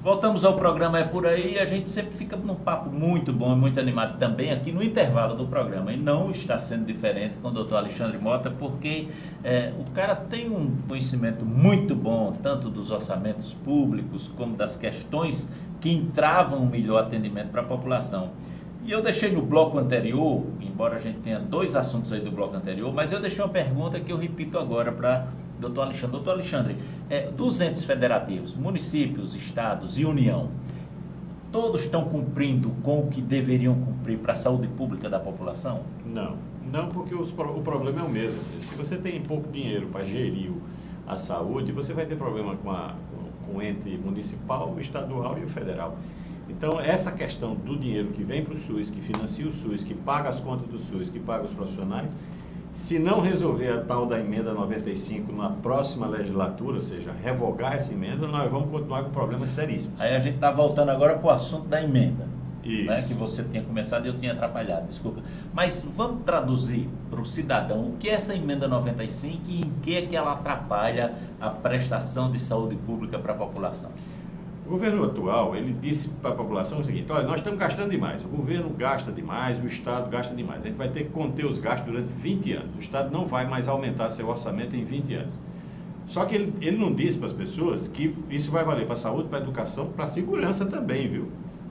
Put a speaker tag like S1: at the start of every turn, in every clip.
S1: Voltamos ao programa É Por Aí e a gente sempre fica num papo muito bom e muito animado também aqui no intervalo do programa. E não está sendo diferente com o doutor Alexandre Mota, porque o cara tem um conhecimento muito bom, tanto dos orçamentos públicos como das questões que entravam o melhor atendimento para a população. E eu deixei no bloco anterior, embora a gente tenha dois assuntos aí do bloco anterior, mas eu deixei uma pergunta que eu repito agora para doutor Alexandre. Doutor Alexandre, dos entes federativos, municípios, estados e União, todos estão cumprindo com o que deveriam cumprir para a saúde pública da população?
S2: Não, porque o problema é o mesmo. Se você tem pouco dinheiro para gerir a saúde, você vai ter problema com o ente municipal, o estadual e o federal. Então, essa questão do dinheiro que vem para o SUS, que financia o SUS, que paga as contas do SUS, que paga os profissionais, se não resolver a tal da emenda 95 na próxima legislatura, ou seja, revogar essa emenda, nós vamos continuar com problemas seríssimos.
S1: Aí a gente está voltando agora para o assunto da emenda, né, que você tinha começado e eu tinha atrapalhado, desculpa. Mas vamos traduzir para o cidadão o que é essa emenda 95 e em que é que ela atrapalha a prestação de saúde pública para a população.
S2: O governo atual, ele disse para a população o seguinte: olha, nós estamos gastando demais, o governo gasta demais, o Estado gasta demais, a gente vai ter que conter os gastos durante 20 anos, o Estado não vai mais aumentar seu orçamento em 20 anos. Só que ele não disse para as pessoas que isso vai valer para a saúde, para a educação, para a segurança também, viu?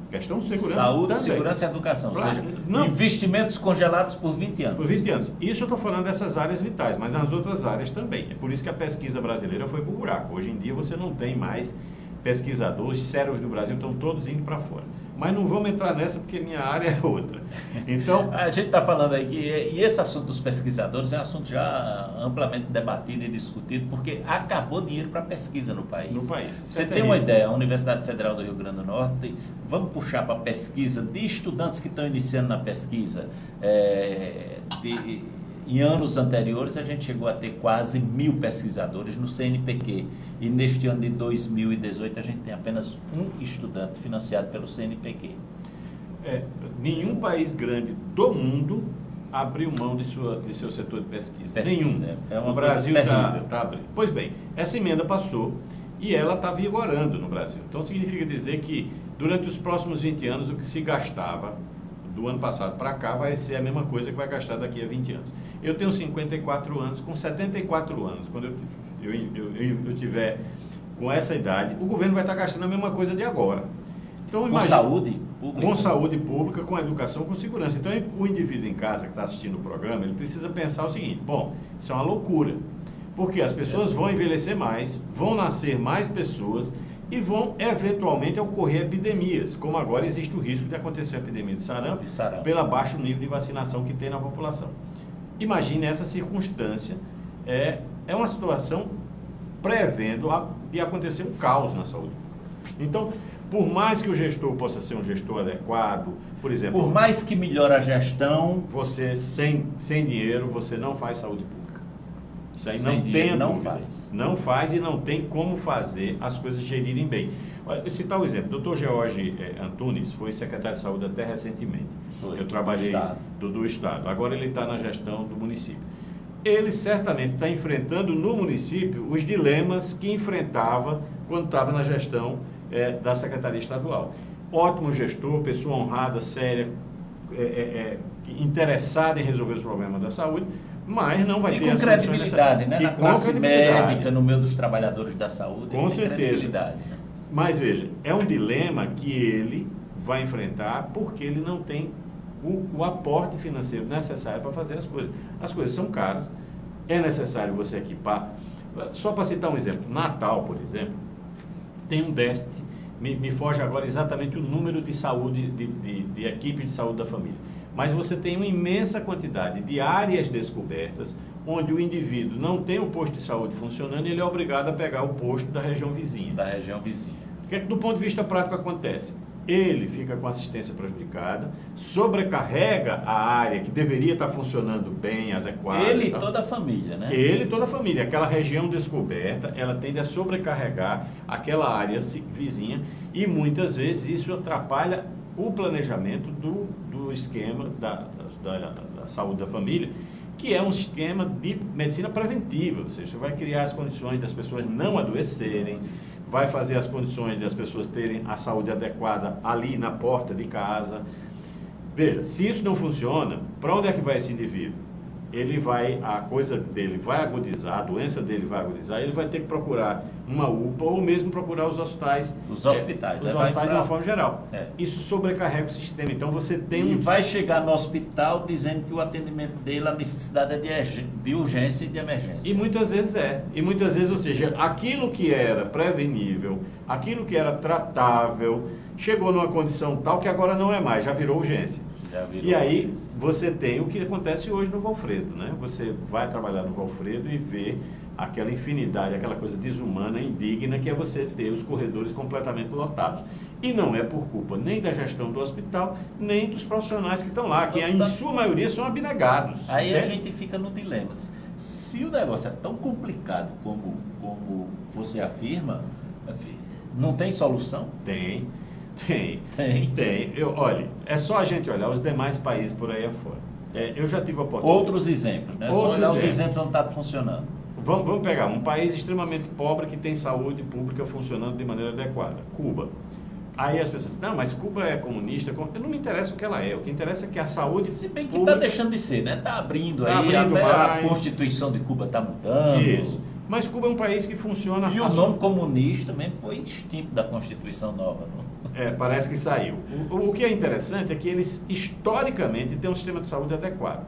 S2: Questão de segurança
S1: saúde,
S2: também.
S1: Segurança e educação, ou seja, investimentos congelados por 20 anos.
S2: Por 20 anos. Isso eu estou falando dessas áreas vitais, mas nas outras áreas também. É por isso que a pesquisa brasileira foi para o buraco. Hoje em dia você não tem mais pesquisadores, cérebros do Brasil estão todos indo para fora. Mas não vamos entrar nessa porque minha área é outra. Então,
S1: a gente está falando aí que e esse assunto dos pesquisadores é um assunto já amplamente debatido e discutido, porque acabou dinheiro para pesquisa no país.
S2: No país.
S1: Você tem uma ideia, a Universidade Federal do Rio Grande do Norte, vamos puxar para a pesquisa de estudantes que estão iniciando na pesquisa, em anos anteriores, a gente chegou a ter quase 1.000 pesquisadores no CNPq. E neste ano de 2018, a gente tem apenas um estudante financiado pelo CNPq.
S2: Nenhum país grande do mundo abriu mão de seu setor de pesquisa. Nenhum. O Brasil está abrindo. Pois bem, essa emenda passou e ela está vigorando no Brasil. Então, significa dizer que durante os próximos 20 anos, o que se gastava do ano passado para cá vai ser a mesma coisa que vai gastar daqui a 20 anos. Eu tenho 54 anos, com 74 anos, quando eu tiver com essa idade, o governo vai estar gastando a mesma coisa de agora. Então,
S1: com saúde pública?
S2: Com saúde pública, com educação, com segurança. Então, o indivíduo em casa que está assistindo o programa, ele precisa pensar o seguinte: bom, isso é uma loucura, porque as pessoas vão envelhecer mais, vão nascer mais pessoas e vão, eventualmente, ocorrer epidemias, como agora existe o risco de acontecer a epidemia de sarampo. Pelo baixo nível de vacinação que tem na população. Imagine essa circunstância, é uma situação prevendo de acontecer um caos na saúde. Então, por mais que o gestor possa ser um gestor adequado, por exemplo...
S1: Por mais que melhore a gestão...
S2: Você, sem dinheiro, você não faz saúde pública. Isso aí não faz. Não faz e não tem como fazer as coisas gerirem bem. Vou citar um exemplo. O Dr. George Antunes foi secretário de saúde até recentemente. Eu trabalhei do Estado. Agora ele está na gestão do município. Ele certamente está enfrentando no município os dilemas que enfrentava quando estava na gestão da Secretaria Estadual. Ótimo gestor, pessoa honrada, séria, interessada em resolver os problemas da saúde, mas não vai ter
S1: com credibilidade, né? Na classe médica, no meio dos trabalhadores da saúde.
S2: Com certeza. Mas veja, é um dilema que ele vai enfrentar porque ele não tem o aporte financeiro necessário para fazer as coisas. As coisas são caras, é necessário você equipar. Só para citar um exemplo, Natal, por exemplo, tem um déficit, me foge agora exatamente o número de saúde, de equipe de saúde da família. Mas você tem uma imensa quantidade de áreas descobertas, onde o indivíduo não tem o posto de saúde funcionando e ele é obrigado a pegar o posto da região vizinha. O que do ponto de vista prático acontece? Ele fica com assistência prejudicada, sobrecarrega a área que deveria estar funcionando bem, adequada.
S1: Ele e toda a família, né?
S2: Ele e toda a família. Aquela região descoberta, ela tende a sobrecarregar aquela área vizinha e muitas vezes isso atrapalha o planejamento do esquema da saúde da família, que é um esquema de medicina preventiva, ou seja, vai criar as condições das pessoas não adoecerem, vai fazer as condições das pessoas terem a saúde adequada ali na porta de casa. Veja, se isso não funciona, para onde é que vai esse indivíduo? A coisa dele vai agudizar, a doença dele vai agudizar, ele vai ter que procurar uma UPA ou mesmo procurar os hospitais.
S1: Os hospitais.
S2: Os hospitais de uma forma geral.
S1: É.
S2: Isso sobrecarrega o sistema. Então você tem
S1: E vai chegar no hospital dizendo que o atendimento dele, a necessidade é de urgência e de emergência.
S2: E muitas vezes é. E muitas vezes, ou seja, aquilo que era prevenível, aquilo que era tratável, chegou numa condição tal que agora não é mais, já virou urgência. E aí você tem o que acontece hoje no Valfredo, né? Você vai trabalhar no Valfredo e vê aquela infinidade, aquela coisa desumana, indigna, que é você ter os corredores completamente lotados. E não é por culpa nem da gestão do hospital, nem dos profissionais que estão lá, que em sua maioria são abnegados.
S1: Aí a gente fica no dilema. Se o negócio é tão complicado como você afirma, não tem solução?
S2: Tem. Olha, é só a gente olhar os demais países por aí afora. Eu já tive a oportunidade.
S1: Outros exemplos, né? Só olhar os exemplos onde está funcionando.
S2: Vamos pegar um país extremamente pobre que tem saúde pública funcionando de maneira adequada. Cuba. Aí as pessoas dizem, não, mas Cuba é comunista. Não me interessa o que ela é. O que interessa é que a saúde
S1: Se bem que
S2: pública
S1: está deixando de ser, né? Está abrindo
S2: tá
S1: aí,
S2: abrindo
S1: até
S2: mais.
S1: A Constituição de Cuba está mudando.
S2: Isso. Mas Cuba é um país que funciona...
S1: E o nome comunista também foi extinto da Constituição nova. Não?
S2: Parece que saiu. O que é interessante é que eles, historicamente, têm um sistema de saúde adequado.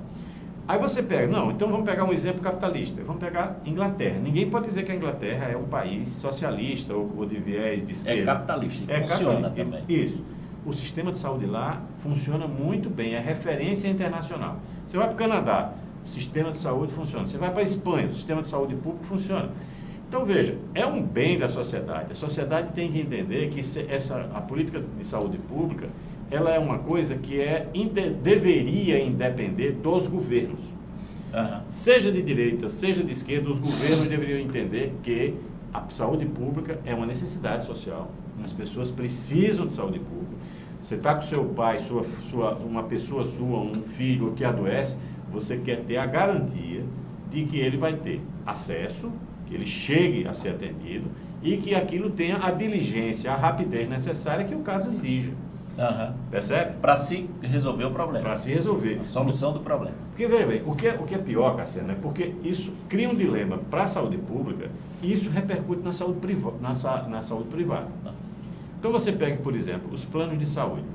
S2: Aí você pega, não, então vamos pegar um exemplo capitalista. Vamos pegar Inglaterra. Ninguém pode dizer que a Inglaterra é um país socialista ou de viés de esquerda.
S1: É capitalista e funciona também.
S2: Isso. O sistema de saúde lá funciona muito bem, é referência internacional. Você vai para o Canadá, o sistema de saúde funciona. Você vai para a Espanha, o sistema de saúde público funciona. Então, veja, é um bem da sociedade. A sociedade tem que entender que a política de saúde pública, ela é uma coisa que deveria independer dos governos.
S1: Uhum.
S2: Seja de direita, seja de esquerda, os governos deveriam entender que a saúde pública é uma necessidade social. As pessoas precisam de saúde pública. Você está com seu pai, uma pessoa sua, um filho que adoece, você quer ter a garantia de que ele vai ter acesso, que ele chegue a ser atendido e que aquilo tenha a diligência, a rapidez necessária que o caso exija.
S1: Uhum.
S2: Percebe?
S1: Para se resolver o problema.
S2: Para se resolver.
S1: A solução do problema.
S2: Porque, veja bem, o que é pior, Cassiano, é porque isso cria um dilema para a saúde pública e isso repercute na saúde privada. Então você pega, por exemplo, os planos de saúde.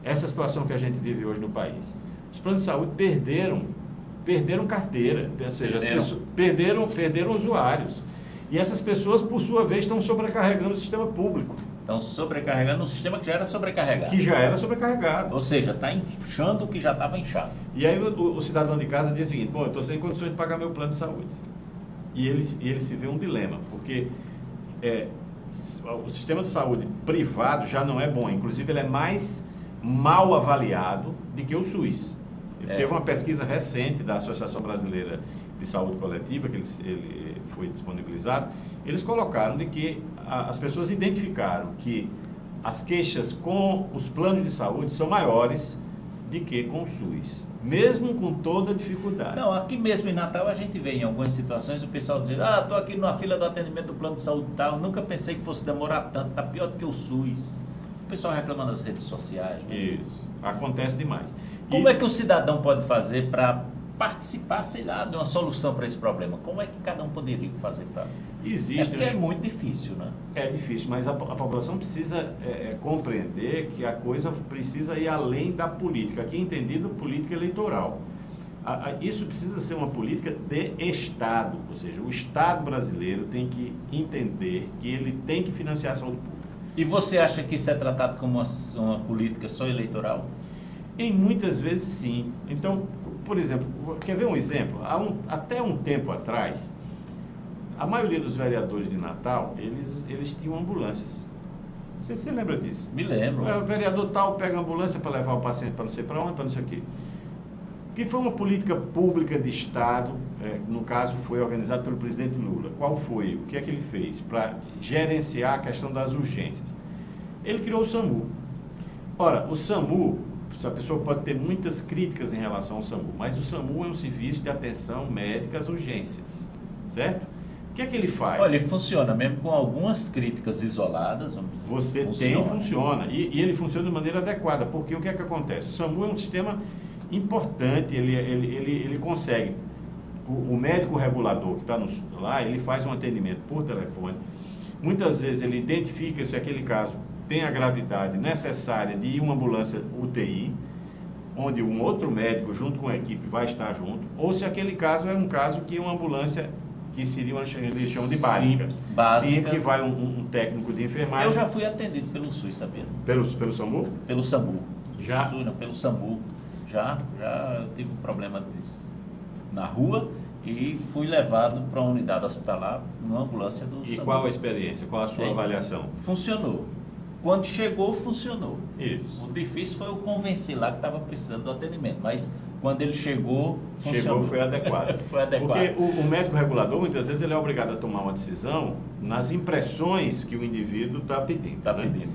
S2: Essa situação que a gente vive hoje no país. Os planos de saúde perderam carteira, ou seja, as pessoas perderam usuários. E essas pessoas, por sua vez, estão sobrecarregando o sistema público.
S1: Estão sobrecarregando um sistema que já era sobrecarregado. Ou seja, está inchando o que já estava inchado.
S2: E aí o cidadão de casa diz o seguinte, eu estou sem condições de pagar meu plano de saúde. E ele se vê um dilema, porque o sistema de saúde privado já não é bom. Inclusive, ele é mais mal avaliado do que o SUS. Teve uma pesquisa recente da Associação Brasileira de Saúde Coletiva, que ele foi disponibilizado, eles colocaram de que as pessoas identificaram que as queixas com os planos de saúde são maiores do que com o SUS, mesmo com toda a dificuldade.
S1: Não, aqui mesmo em Natal a gente vê em algumas situações o pessoal dizendo, estou aqui na fila do atendimento do plano de saúde tal, nunca pensei que fosse demorar tanto, está pior do que o SUS. O pessoal reclama nas redes sociais. Né?
S2: Isso, acontece demais.
S1: Como é que o cidadão pode fazer para participar, sei lá, de uma solução para esse problema? Como é que cada um poderia fazer para... Porque é muito difícil, né?
S2: É difícil, mas a população precisa compreender que a coisa precisa ir além da política, aqui entendido política eleitoral. Isso precisa ser uma política de Estado, ou seja, o Estado brasileiro tem que entender que ele tem que financiar a saúde pública.
S1: E você acha que isso é tratado como uma política só eleitoral?
S2: Em muitas vezes sim. Então, por exemplo, quer ver um exemplo? Até um tempo atrás, a maioria dos vereadores de Natal, eles tinham ambulâncias. Você lembra disso?
S1: Me lembro.
S2: O vereador tal pega a ambulância para levar o paciente para não sei para onde, para não sei o quê. Que foi uma política pública de Estado, no caso foi organizado pelo presidente Lula. Qual foi? O que é que ele fez para gerenciar a questão das urgências? Ele criou o SAMU. Ora, o SAMU a pessoa pode ter muitas críticas em relação ao SAMU, mas o SAMU é um serviço de atenção médica às urgências, certo? O que é que ele faz?
S1: Olha, ele funciona mesmo com algumas críticas isoladas.
S2: Funciona. E ele funciona de maneira adequada, porque o que é que acontece? O SAMU é um sistema importante, ele consegue. O médico regulador que está lá, ele faz um atendimento por telefone. Muitas vezes ele identifica se aquele caso tem a gravidade necessária de ir uma ambulância UTI, onde um outro médico junto com a equipe vai estar junto, ou se aquele caso é um caso que uma ambulância que seria uma eles chamam de básica. Sempre que vai um técnico de enfermagem.
S1: Eu já fui atendido pelo SUS, sabia?
S2: Pelo SAMU?
S1: Pelo SAMU.
S2: Já?
S1: SUS, não, pelo SAMU. Já eu tive um problema na rua e fui levado para uma unidade hospitalar, numa ambulância do SAMU.
S2: E qual a experiência? Qual a sua avaliação?
S1: Funcionou. Quando chegou, funcionou.
S2: Isso.
S1: O difícil foi eu convencer lá que estava precisando do atendimento, mas quando ele chegou, funcionou.
S2: Foi adequado.
S1: Foi adequado.
S2: Porque o médico regulador, muitas vezes, ele é obrigado a tomar uma decisão nas impressões que o indivíduo está pedindo.
S1: Está pedindo.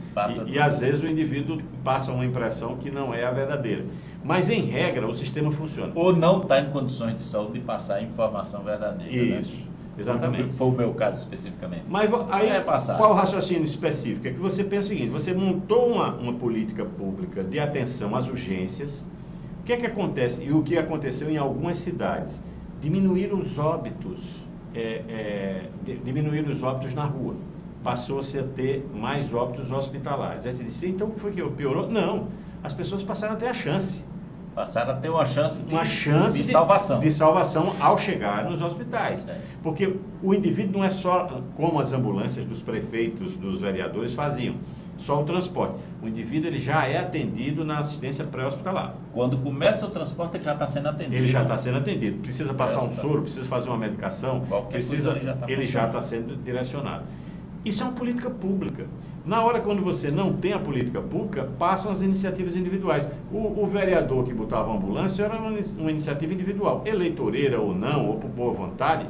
S2: E às vezes o indivíduo passa uma impressão que não é a verdadeira. Mas, em regra, o sistema funciona.
S1: Ou não está em condições de saúde de passar a informação verdadeira.
S2: Isso.
S1: Né?
S2: Exatamente.
S1: Foi o meu caso especificamente.
S2: Mas aí, qual o raciocínio específico? É que você pensa o seguinte, você montou uma política pública de atenção às urgências. O que é que acontece? E o que aconteceu em algumas cidades? Diminuíram os óbitos, diminuíram os óbitos na rua. Passou-se a ter mais óbitos hospitalares. Aí você disse, então o que foi que piorou? Não, as pessoas passaram a ter a chance.
S1: Passaram a ter uma chance
S2: de
S1: salvação.
S2: De salvação ao chegar nos hospitais. Porque o indivíduo não é só como as ambulâncias dos prefeitos, dos vereadores faziam, só o transporte. O indivíduo ele já é atendido na assistência pré-hospitalar.
S1: Quando começa o transporte, ele já está sendo atendido.
S2: Ele já está sendo atendido. Precisa passar um soro, precisa fazer uma medicação, ele já está sendo direcionado. Isso é uma política pública. Na hora quando você não tem a política pública, passam as iniciativas individuais. O vereador que botava a ambulância era uma iniciativa individual. Eleitoreira ou não, ou por boa vontade.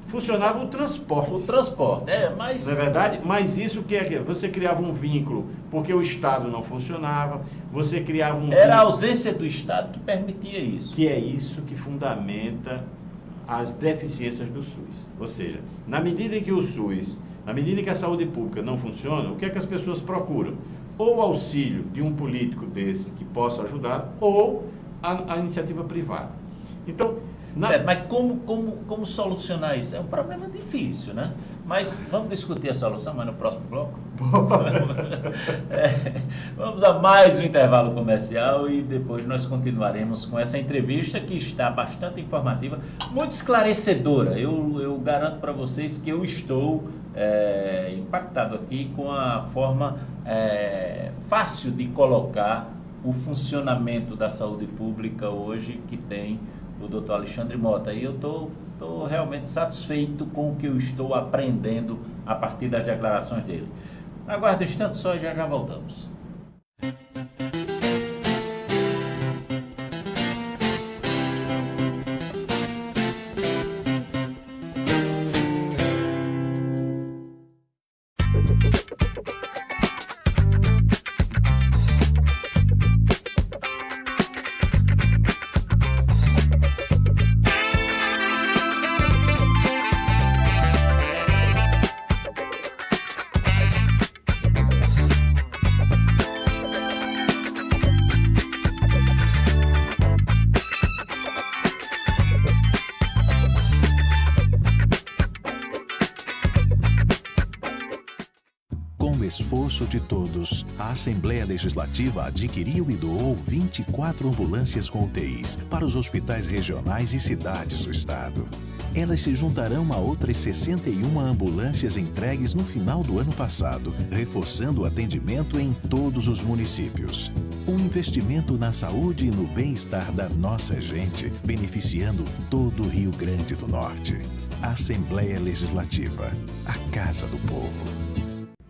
S2: Funcionava o transporte.
S1: O transporte, mas...
S2: Não é verdade? Mas isso que é? Você criava um vínculo, porque o Estado não funcionava, você criava um...
S1: Era a ausência do Estado que permitia isso.
S2: Que é isso que fundamenta as deficiências do SUS. Ou seja, na medida em que o SUS, na medida em que a saúde pública não funciona, o que é que as pessoas procuram? Ou o auxílio de um político desse que possa ajudar, ou a iniciativa privada. Então...
S1: Certo, mas como solucionar isso? É um problema difícil, né? Mas vamos discutir a solução, mas no próximo bloco. Vamos a mais um intervalo comercial e depois nós continuaremos com essa entrevista que está bastante informativa, muito esclarecedora. Eu garanto para vocês que eu estou impactado aqui com a forma fácil de colocar o funcionamento da saúde pública hoje que tem o Dr. Alexandre Mota. E eu estou realmente satisfeito com o que eu estou aprendendo a partir das declarações dele. Aguarde um instante só e já voltamos.
S3: Esforço de todos, a Assembleia Legislativa adquiriu e doou 24 ambulâncias com UTIs para os hospitais regionais e cidades do estado. Elas se juntarão a outras 61 ambulâncias entregues no final do ano passado, reforçando o atendimento em todos os municípios. Um investimento na saúde e no bem-estar da nossa gente, beneficiando todo o Rio Grande do Norte. Assembleia Legislativa, a Casa do Povo.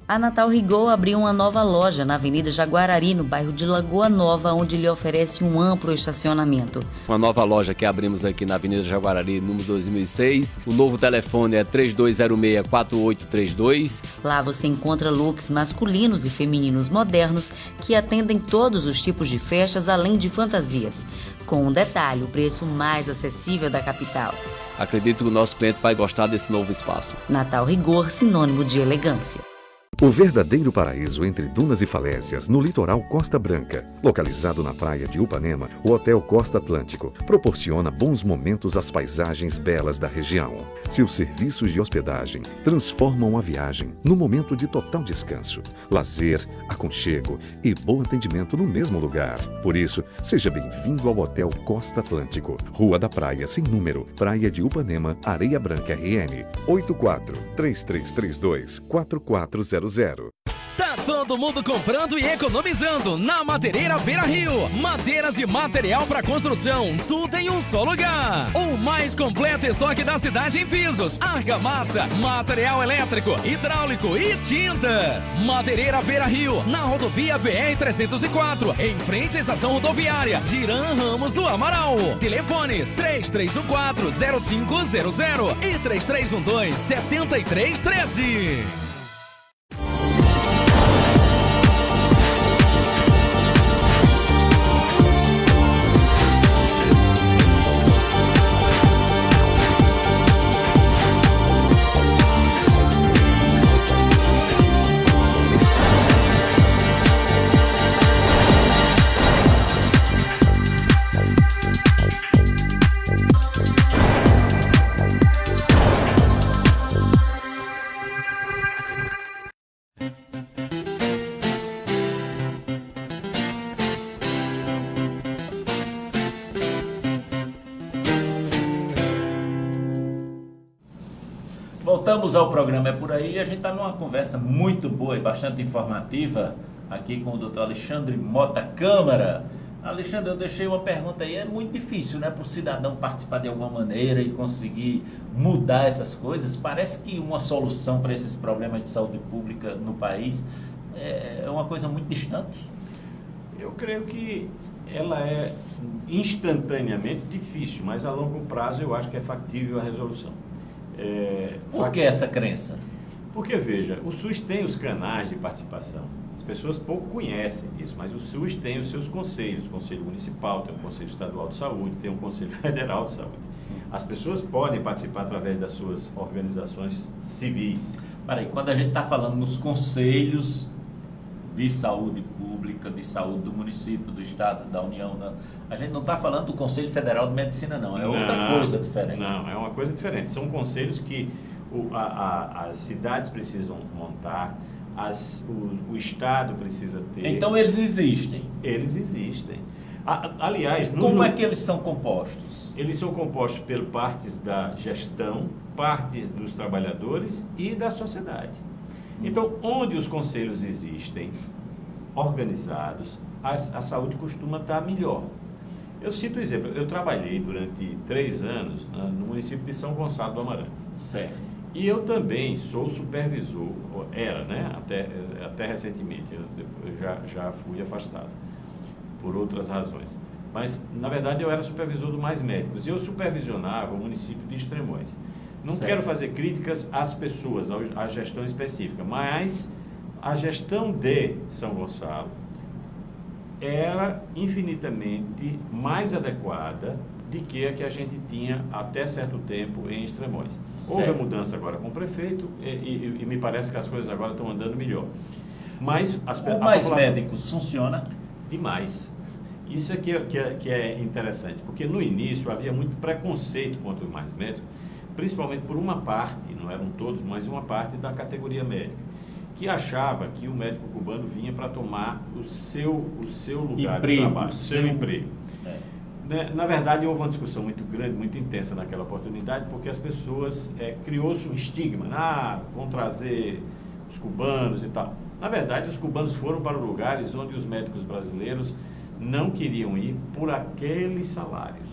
S4: A Natal Rigor abriu uma nova loja na Avenida Jaguarari, no bairro de Lagoa Nova, onde lhe oferece um amplo estacionamento.
S5: Uma nova loja que abrimos aqui na Avenida Jaguarari, número 2006. O novo telefone é 3206-4832.
S4: Lá você encontra looks masculinos e femininos modernos que atendem todos os tipos de festas, além de fantasias. Com um detalhe, o preço mais acessível da capital.
S5: Acredito que o nosso cliente vai gostar desse novo espaço.
S4: Natal Rigor, sinônimo de elegância.
S3: O verdadeiro paraíso entre dunas e falésias, no litoral Costa Branca. Localizado na praia de Upanema, o Hotel Costa Atlântico proporciona bons momentos às paisagens belas da região. Seus serviços de hospedagem transformam a viagem num momento de total descanso, lazer, aconchego e bom atendimento no mesmo lugar. Por isso, seja bem-vindo ao Hotel Costa Atlântico, Rua da Praia, sem número, Praia de Upanema, Areia Branca RN, 84-3332-4400.
S6: Tá todo mundo comprando e economizando na Madeireira Beira Rio. Madeiras e material para construção, tudo em um só lugar. O mais completo estoque da cidade em pisos, argamassa, material elétrico, hidráulico e tintas. Madeireira Beira Rio, na rodovia BR-304, em frente à estação rodoviária Giran Ramos do Amaral. Telefones 3314-0500 e 3312-7313.
S1: Voltamos ao programa É Por Aí. A gente está numa conversa muito boa e bastante informativa aqui com o Dr. Alexandre Mota Câmara. Alexandre, eu deixei uma pergunta aí. É muito difícil, né, para o cidadão participar de alguma maneira e conseguir mudar essas coisas. Parece que uma solução para esses problemas de saúde pública no país é uma coisa muito distante.
S2: Eu creio que ela é instantaneamente difícil, mas a longo prazo eu acho que é factível a resolução.
S1: Por que essa crença?
S2: Porque, veja, o SUS tem os canais de participação. As pessoas pouco conhecem isso, mas o SUS tem os seus conselhos. O Conselho Municipal, tem o Conselho Estadual de Saúde, tem o Conselho Federal de Saúde. As pessoas podem participar através das suas organizações civis.
S1: Peraí, quando a gente está falando nos conselhos de saúde pública, de saúde do município, do estado, da União, a gente não está falando do Conselho Federal de Medicina, não. É outra coisa diferente.
S2: Não, é uma coisa diferente. São conselhos que as cidades precisam montar, o Estado precisa ter.
S1: Então eles existem?
S2: Eles existem. Aliás...
S1: Como é que eles são compostos?
S2: Eles são compostos por partes da gestão, partes dos trabalhadores e da sociedade. Então, onde os conselhos existem, organizados, a saúde costuma estar melhor. Eu cito um exemplo. Eu trabalhei durante 3 anos no município de São Gonçalo do Amarante.
S1: Certo.
S2: E eu também sou supervisor, era, né? Até recentemente, eu já fui afastado por outras razões. Mas, na verdade, eu era supervisor do Mais Médicos e eu supervisionava o município de Extremões. Não quero fazer críticas às pessoas, à gestão específica, mas a gestão de São Gonçalo era infinitamente mais adequada do que a a gente tinha até certo tempo em Extremões. Houve a mudança agora com o prefeito e me parece que as coisas agora estão andando melhor. Mas
S1: o Mais Médicos funciona?
S2: Demais. Isso é que é interessante, porque no início havia muito preconceito contra o Mais Médicos, principalmente por uma parte, não eram todos, mas uma parte da categoria médica, que achava que o médico cubano vinha para tomar o seu lugar de trabalho, o seu emprego. Na verdade, houve uma discussão muito grande, muito intensa naquela oportunidade, porque as pessoas, criou-se um estigma, vão trazer os cubanos e tal. Na verdade, os cubanos foram para lugares onde os médicos brasileiros não queriam ir por aqueles salários.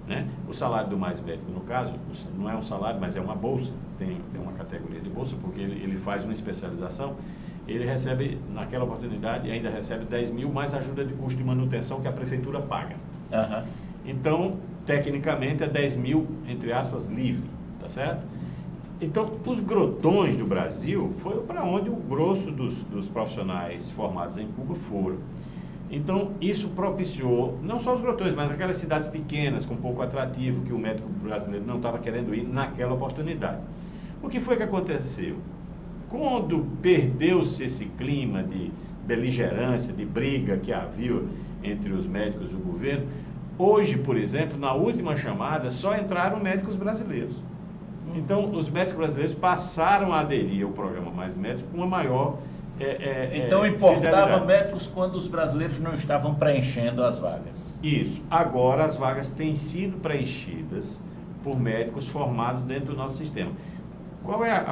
S2: Né? O salário do Mais Médico, no caso, não é um salário, mas é uma bolsa, tem uma categoria de bolsa, porque ele faz uma especialização. ele recebe, naquela oportunidade, ainda recebe 10 mil mais ajuda de custo de manutenção que a prefeitura paga.
S1: Aham.
S2: Então, tecnicamente, é 10 mil, entre aspas, livre, tá certo? Então, os grotões do Brasil foi para onde o grosso dos profissionais formados em Cuba foram. Então, isso propiciou, não só os grotões, mas aquelas cidades pequenas, com pouco atrativo, que o médico brasileiro não estava querendo ir naquela oportunidade. O que foi que aconteceu? Quando perdeu-se esse clima de beligerância, de briga que havia entre os médicos e o governo, hoje, por exemplo, na última chamada, só entraram médicos brasileiros. Então, os médicos brasileiros passaram a aderir ao programa Mais Médicos com uma maior
S1: então, importava
S2: fidelidade.
S1: médicos quando os brasileiros não estavam preenchendo as vagas.
S2: Isso. Agora, as vagas têm sido preenchidas por médicos formados dentro do nosso sistema. Qual é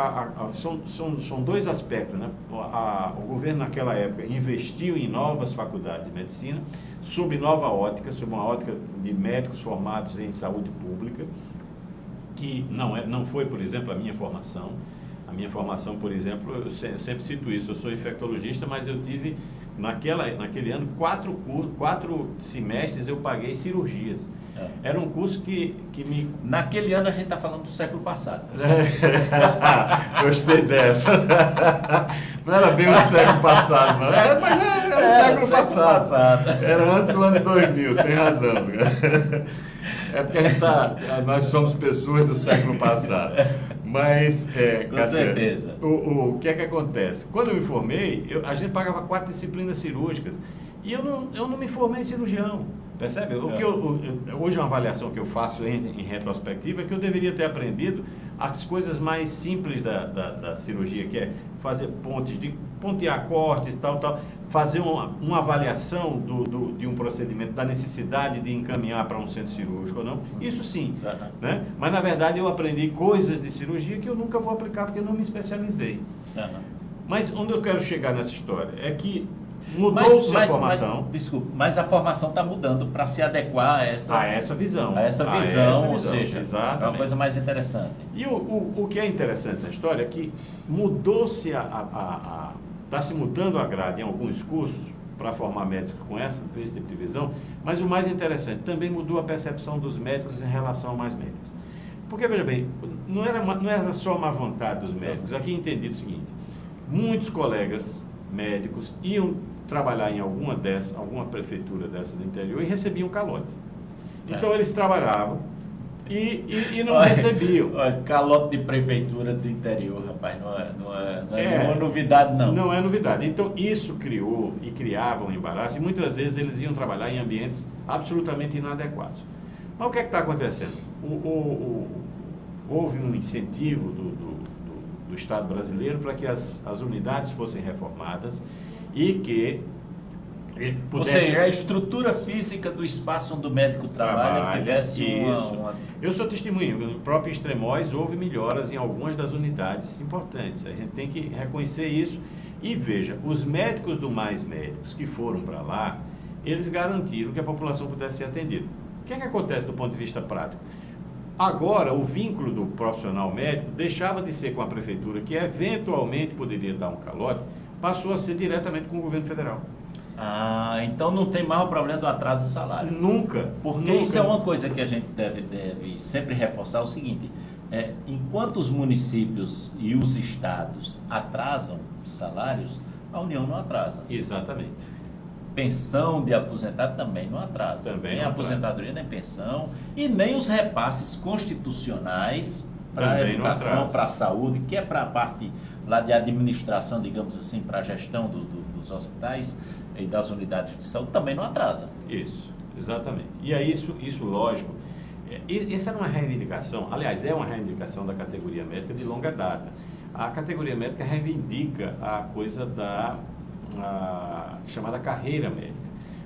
S2: são dois aspectos, né? O governo, naquela época, investiu em novas faculdades de medicina, sob nova ótica, sob uma ótica de médicos formados em saúde pública, que não foi, por exemplo, a minha formação. A minha formação, por exemplo, eu sempre cito isso, eu sou infectologista, mas eu tive, naquele ano, 4 semestres eu paguei cirurgias. Era um curso que me...
S1: Naquele ano a gente está falando do século passado.
S2: Gostei dessa. Não era bem o século passado, não. Mas era o século passado. Era antes do ano 2000, tem razão. É porque nós somos pessoas do século passado. Mas,
S1: com certeza.
S2: O que é que acontece? Quando eu me formei, a gente pagava 4 disciplinas cirúrgicas. E eu não me formei em cirurgião. Percebe? Hoje, uma avaliação que eu faço em retrospectiva é que eu deveria ter aprendido as coisas mais simples da cirurgia, que é fazer pontear cortes, tal, fazer uma avaliação de um procedimento, da necessidade de encaminhar para um centro cirúrgico ou não. Isso sim. Né? Mas, na verdade, eu aprendi coisas de cirurgia que eu nunca vou aplicar porque eu não me especializei. Mas onde eu quero chegar nessa história é que mudou-se a formação.
S1: Mas a formação está mudando para se adequar a essa
S2: visão.
S1: Ou seja,
S2: exatamente.
S1: É uma coisa mais interessante.
S2: E o que é interessante na história é que mudou-se está se mudando a grade em alguns cursos para formar médicos com esse tipo de visão, mas o mais interessante, também mudou a percepção dos médicos em relação a mais médicos. Porque, veja bem, não era só uma vontade dos médicos. Aqui entendi o seguinte: muitos colegas médicos iam trabalhar em alguma prefeitura dessa do interior e recebiam calote. Então eles trabalhavam e não recebiam.
S1: Olha, calote de prefeitura do interior, rapaz, não é nenhuma novidade, não.
S2: Não é novidade. Então isso criou e criava um embaraço, e muitas vezes eles iam trabalhar em ambientes absolutamente inadequados. Mas o que é que está acontecendo? Houve um incentivo do Estado brasileiro para que as unidades fossem reformadas e que pudesse...
S1: Ou seja, a estrutura física do espaço onde o médico trabalha tivesse uma...
S2: Eu sou testemunho, no próprio Extremóis houve melhoras em algumas das unidades importantes. A gente tem que reconhecer isso. E veja, os médicos do Mais Médicos que foram para lá, eles garantiram que a população pudesse ser atendida. O que é que acontece do ponto de vista prático? Agora, o vínculo do profissional médico deixava de ser com a prefeitura, que eventualmente poderia dar um calote, passou a ser diretamente com o governo federal.
S1: Então não tem mais o problema do atraso do salário.
S2: Nunca.
S1: Porque isso é uma coisa que a gente deve sempre reforçar, o seguinte: enquanto os municípios e os estados atrasam salários, a União não atrasa.
S2: Exatamente.
S1: Pensão de aposentado também não atrasa. Nem aposentadoria, nem pensão, e nem os repasses constitucionais para a educação, para a saúde, que é para a parte lá de administração, digamos assim, para a gestão dos hospitais e das unidades de saúde, também não atrasa.
S2: Isso, exatamente. E é isso lógico. Essa era uma reivindicação, aliás, é uma reivindicação da categoria médica de longa data. A categoria médica reivindica a coisa chamada carreira médica.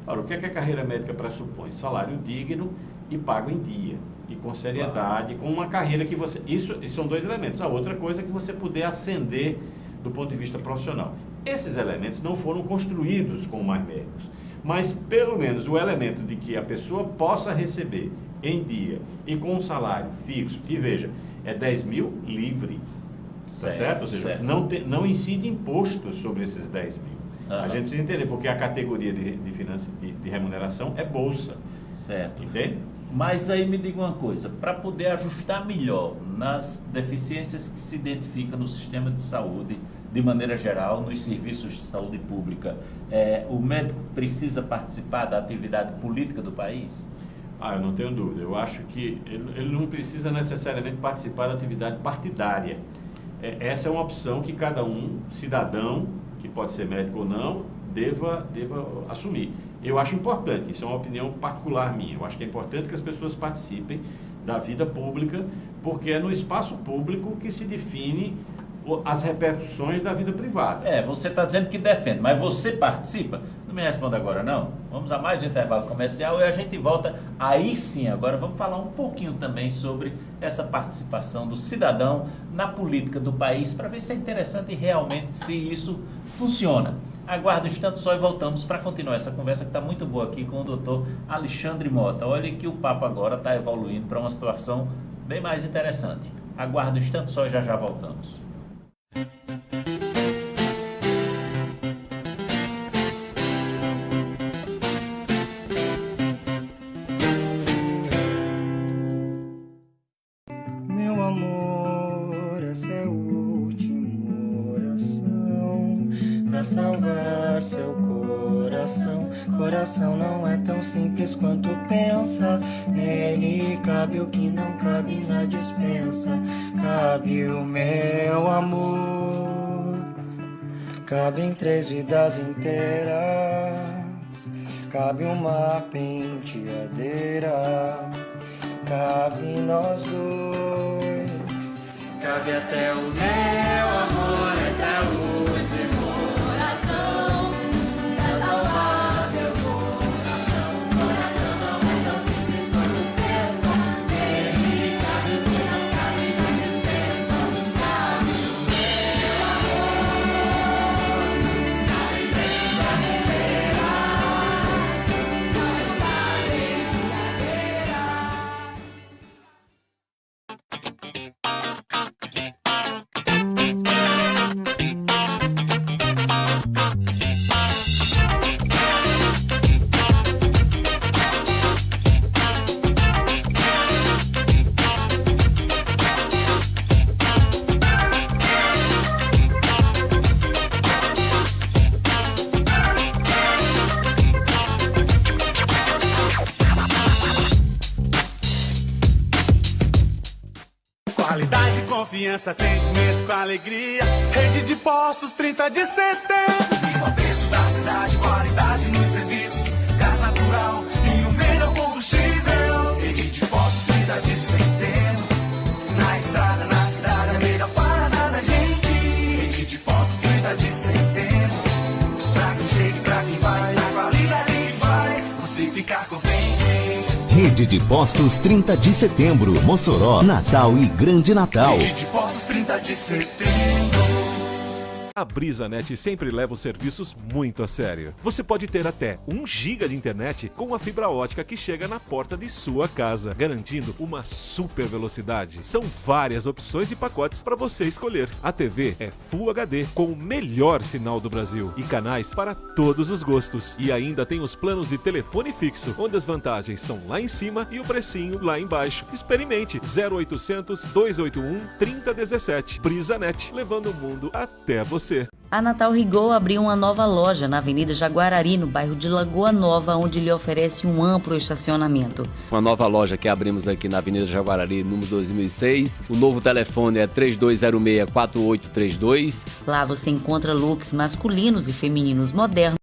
S2: Ora, o que é que a carreira médica pressupõe? Salário digno e pago em dia, e com seriedade, com uma carreira que você... Isso são 2 elementos. A outra coisa é que você puder ascender do ponto de vista profissional. Esses elementos não foram construídos com Mais Médicos, mas pelo menos o elemento de que a pessoa possa receber em dia e com um salário fixo, e veja, é 10 mil livre. certo? Ou seja, não incide imposto sobre esses 10 mil. A gente precisa entender, porque a categoria de remuneração é bolsa.
S1: Certo.
S2: Entende?
S1: Mas aí me diga uma coisa, para poder ajustar melhor nas deficiências que se identificam no sistema de saúde, de maneira geral, nos serviços de saúde pública, o médico precisa participar da atividade política do país?
S2: Eu não tenho dúvida. Eu acho que ele não precisa necessariamente participar da atividade partidária. Essa é uma opção que cada cidadão, que pode ser médico ou não, deva assumir. Eu acho importante, isso é uma opinião particular minha, eu acho que é importante que as pessoas participem da vida pública, porque é no espaço público que se define as repercussões da vida privada.
S1: Você está dizendo que defende, mas você participa? Não me responda agora não. Vamos a mais um intervalo comercial e a gente volta. Aí sim, agora vamos falar um pouquinho também sobre essa participação do cidadão na política do país, para ver se é interessante realmente se isso funciona. Aguardo um instante só e voltamos para continuar essa conversa que está muito boa aqui com o doutor Alexandre Mota. Olha que o papo agora está evoluindo para uma situação bem mais interessante. Aguardo um instante só e já voltamos.
S7: Meu amor, essa é a última oração pra salvar seu coração. Coração não é tão simples quanto pensa. Nele cabe o que não cabe na dispensa. Cabe o meu amor, cabe em 3 vidas inteiras. Cabe uma penteadeira, cabe nós dois, cabe até o meu amor. Essa é a última oração pra salvar seu coração. Coração não é tão simples quanto pensa. Nele cabe o que não cabe na dispensa. Cabe o meu amor, cabe em 3 vidas inteiras. Cabe uma penteadeira.
S8: Qualidade, confiança, atendimento com alegria. Rede de Postos 30 de setembro. Menor preço da cidade, qualidade nos serviços. Gás natural e o melhor combustível. Rede de Postos 30 de setembro. Na estrada, na cidade, a melhor parada da gente. Rede de Postos 30 de setembro. Pra quem chega e pra quem vai, a qualidade que faz você ficar contente.
S9: Rede de Postos 30 de setembro, Mossoró, Natal e Grande Natal.
S8: Rede de Postos 30 de setembro.
S10: A BrisaNet sempre leva os serviços muito a sério. Você pode ter até 1 GB de internet com a fibra ótica que chega na porta de sua casa, garantindo uma super velocidade. São várias opções de pacotes para você escolher. A TV é Full HD, com o melhor sinal do Brasil e canais para todos os gostos. E ainda tem os planos de telefone fixo, onde as vantagens são lá em cima e o precinho lá embaixo. Experimente 0800 281 3017. BrisaNet, levando o mundo até você.
S4: A Natal Rigol abriu uma nova loja na Avenida Jaguarari, no bairro de Lagoa Nova, onde lhe oferece um amplo estacionamento.
S5: Uma nova loja que abrimos aqui na Avenida Jaguarari, número 2006. O novo telefone é 3206-4832.
S4: Lá você encontra looks masculinos e femininos modernos.